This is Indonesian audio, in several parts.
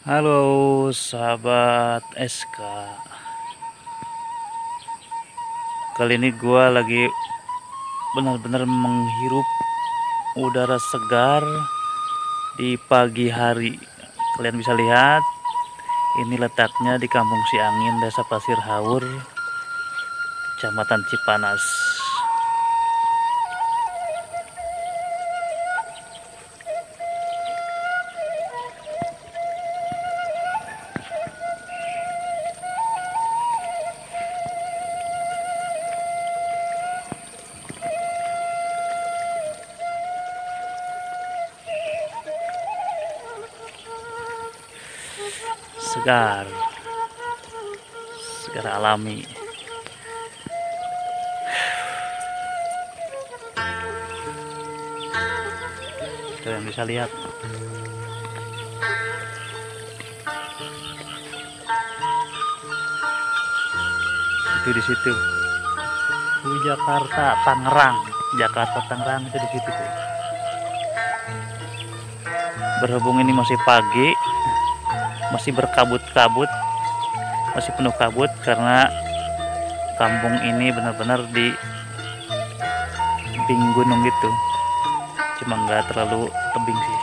Halo sahabat SK. Kali ini gua lagi benar-benar menghirup udara segar di pagi hari. Kalian bisa lihat, ini letaknya di Kampung Siangin, Desa Pasir Haur, Kecamatan Cipanas. Segar, segar alami. Kalian bisa lihat, itu di situ. Jakarta Tangerang itu di situ tuh. Berhubung ini masih pagi, masih berkabut-kabut, masih penuh kabut karena kampung ini benar-benar di tebing gunung gitu, cuma nggak terlalu tebing sih.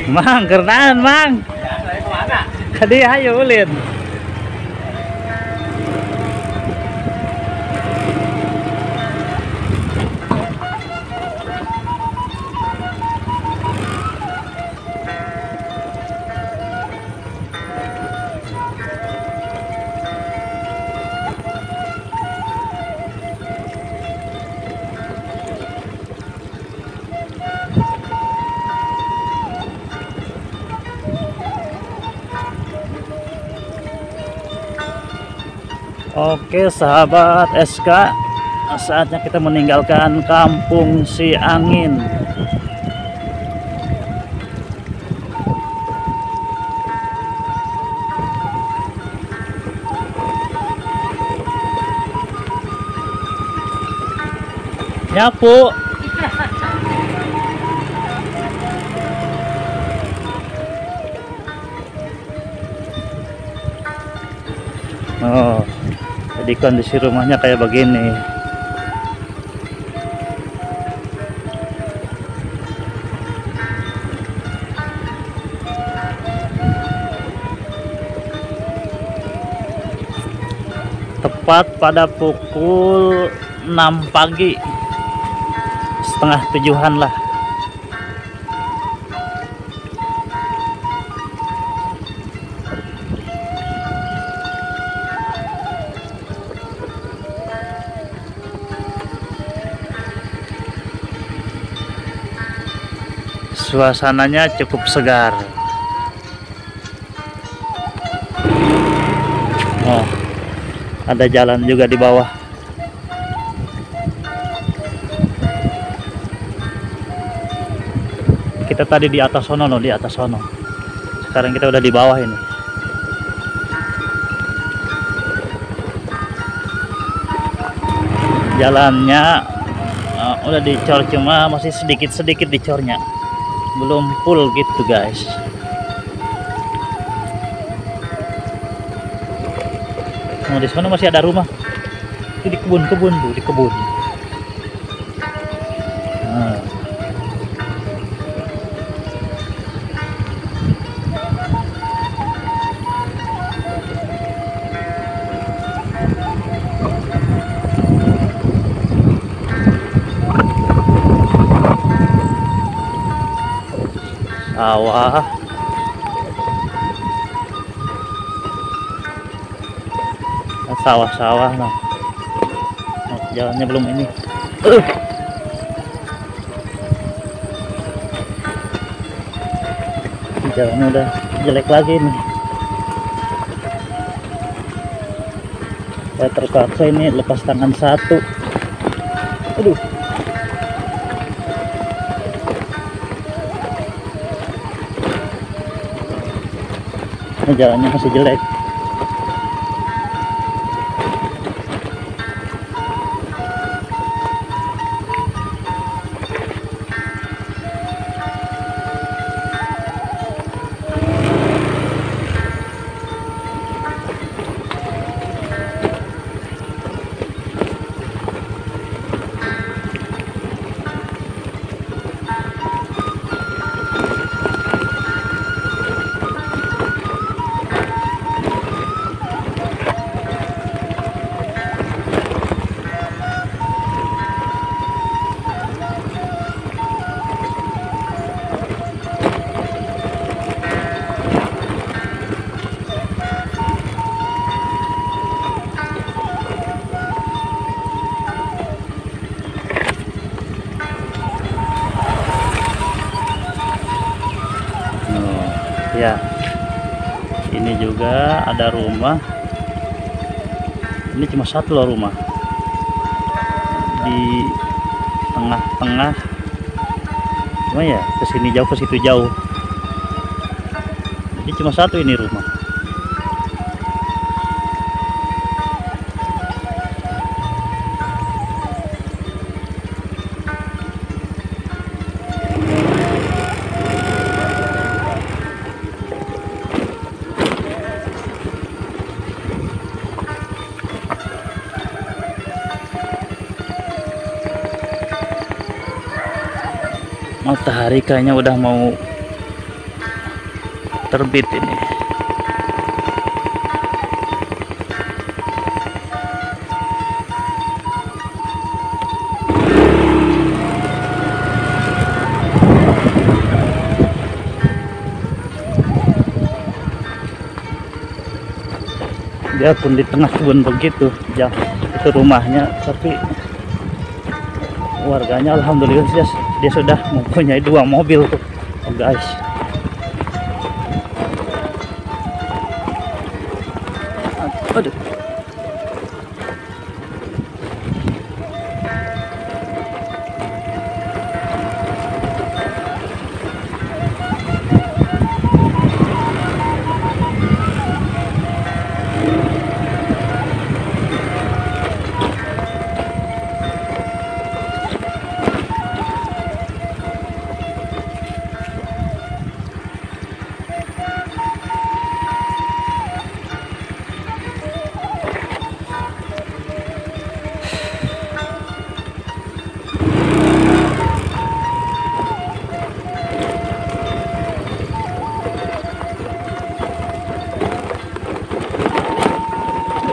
Mang, kerenaan mang. Tadi ayo ulin. Oke sahabat SK, saatnya kita meninggalkan Kampung Siangin. Nyapu. Oh, jadi kondisi rumahnya kayak begini. Tepat pada pukul 6 pagi, setengah 7-an lah. Suasananya cukup segar. Oh, ada jalan juga di bawah. Kita tadi di atas sono loh, di atas sono. Sekarang kita udah di bawah ini. Jalannya udah dicor, cuma masih sedikit-sedikit dicornya, belum full gitu guys. Nah, di sana masih ada rumah. Itu di kebun-kebun tuh, di kebun. Nah. Sawah. Sawah-sawah. Nah, jalannya belum ini. Jalannya udah jelek lagi nih. Saya terpaksa ini lepas tangan satu. Aduh. Ini jalannya masih jelek. Ya, ini juga ada rumah. Ini cuma satu loh rumah di tengah-tengah. Cuma ya kesini jauh, ke situ jauh. Jadi cuma satu ini rumah. Matahari kayaknya udah mau terbit ini. Dia pun di tengah kebun begitu, ya, itu rumahnya, tapi warganya alhamdulillah dia sudah mempunyai 2 mobil tuh, oh guys. Aduh.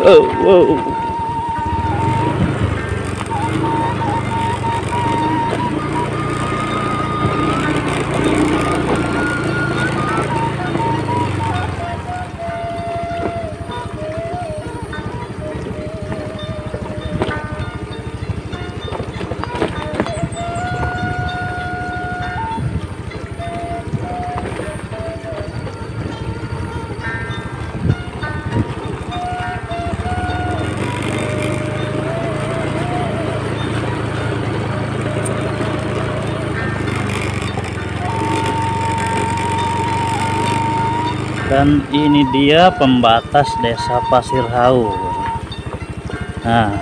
Oh, whoa. Dan ini dia pembatas desa Pasir Haur. Nah,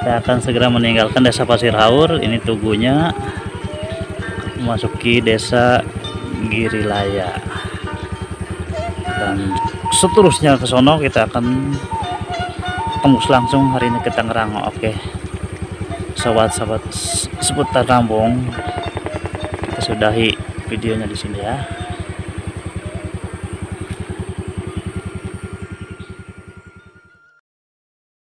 Kita akan segera meninggalkan desa Pasir Haur. Ini tugunya memasuki desa Girilaya, dan seterusnya ke sono kita akan tembus langsung hari ini ke Tangerang. Oke, sahabat-sahabat seputar kampung, kita sudahi videonya di sini ya.